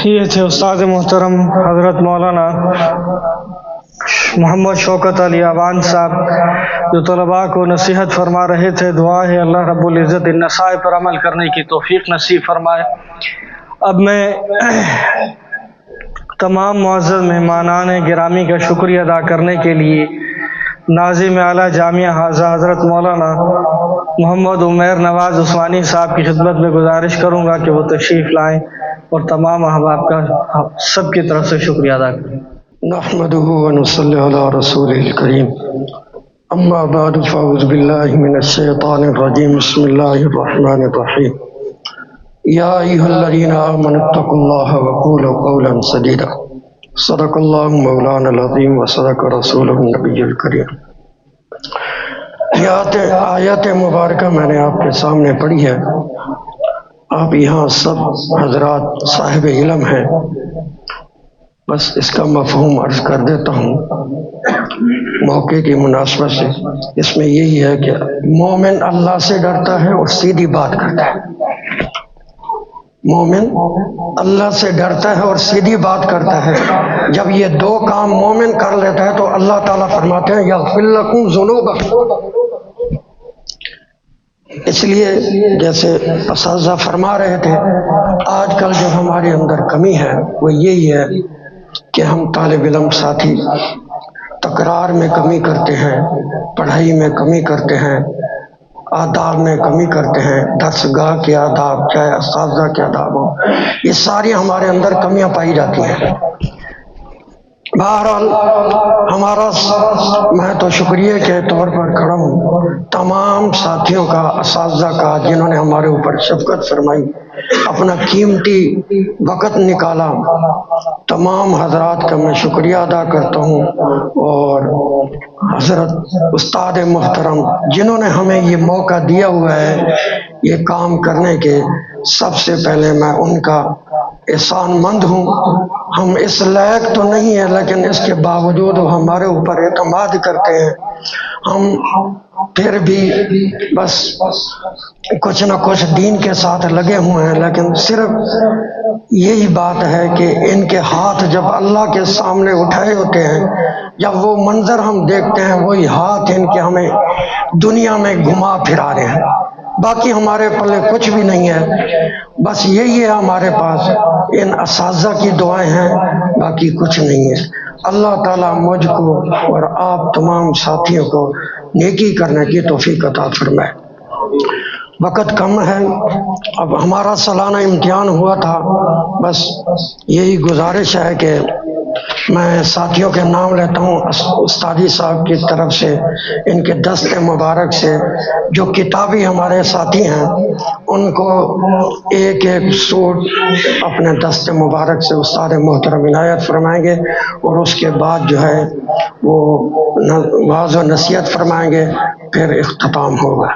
یہ تھے استاد محترم حضرت مولانا محمد شوکت علی اعوان صاحب، جو طلباء کو نصیحت فرما رہے تھے۔ دعا ہے اللہ رب العزت ان نصائح پر عمل کرنے کی توفیق نصیب فرمائے۔ اب میں تمام معزز مہمانان گرامی کا شکریہ ادا کرنے کے لیے ناظم اعلیٰ جامعہ حاضہ حضرت مولانا محمد عمیر نواز عثمانی صاحب کی خدمت میں گزارش کروں گا کہ وہ تشریف لائیں اور تمام احباب کا سب کی طرف سے شکریہ ادا کریں۔ نحمدہ و نصلی علی رسولہ الکریم، اما بعد فاعوذ باللہ من الشیطان الرجیم، بسم اللہ الرحمن الرحیم۔ یا ایھا الذین آمنوا اتقوا اللہ وقولوا قولا سدیدا، صدق اللہ مولانا العظیم وصدق رسولہ النبی الکریم۔ یہ آیت مبارکہ میں نے آپ کے سامنے پڑھی ہے۔ آپ یہاں سب حضرات صاحب علم ہیں، بس اس کا مفہوم عرض کر دیتا ہوں موقع کی مناسبت سے۔ اس میں یہی ہے کہ مومن اللہ سے ڈرتا ہے اور سیدھی بات کرتا ہے۔ مومن اللہ سے ڈرتا ہے اور سیدھی بات کرتا ہے۔ جب یہ دو کام مومن کر لیتا ہے تو اللہ تعالیٰ فرماتے ہیں یغفر لکم ذنوبکم۔ اس لیے جیسے اساتذہ فرما رہے تھے، آج کل جو ہمارے اندر کمی ہے وہ یہی ہے کہ ہم طالب علم ساتھی تکرار میں کمی کرتے ہیں، پڑھائی میں کمی کرتے ہیں، آداب میں کمی کرتے ہیں، درس گاہ کے آداب چاہے اساتذہ کے آداب ہو، یہ ساری ہمارے اندر کمیاں پائی جاتی ہیں۔ بہرحال ہمارا میں تو شکریہ کے طور پر کھڑا ہوں تمام ساتھیوں کا، اساتذہ کا، جنہوں نے ہمارے اوپر شفقت فرمائی، اپنا قیمتی وقت نکالا۔ تمام حضرات کا میں شکریہ ادا کرتا ہوں، اور حضرت استاد محترم جنہوں نے ہمیں یہ موقع دیا ہوا ہے یہ کام کرنے کے، سب سے پہلے میں ان کا احسان مند ہوں۔ ہم اس لائق تو نہیں ہیں، لیکن اس کے باوجود وہ ہمارے اوپر اعتماد کرتے ہیں۔ ہم پھر بھی بس کچھ نہ کچھ دین کے ساتھ لگے ہوئے ہیں، لیکن صرف یہی بات ہے کہ ان کے ہاتھ جب اللہ کے سامنے اٹھائے ہوتے ہیں، جب وہ منظر ہم دیکھتے ہیں، وہی ہاتھ ان کے ہمیں دنیا میں گھما پھرا رہے ہیں۔ باقی ہمارے پلے کچھ بھی نہیں ہے، بس یہی ہے ہمارے پاس، ان اساتذہ کی دعائیں ہیں، باقی کچھ نہیں ہے۔ اللہ تعالیٰ مجھ کو اور آپ تمام ساتھیوں کو نیکی کرنے کی توفیق عطا فرمائے۔ وقت کم ہے، اب ہمارا سالانہ امتحان ہوا تھا، بس یہی گزارش ہے کہ میں ساتھیوں کے نام لیتا ہوں استادی صاحب کی طرف سے، ان کے دست مبارک سے۔ جو کتابی ہمارے ساتھی ہیں ان کو ایک ایک سوٹ اپنے دست مبارک سے استاد محترم عنایت فرمائیں گے، اور اس کے بعد جو ہے وہ وعظ و نصیحت فرمائیں گے، پھر اختتام ہوگا۔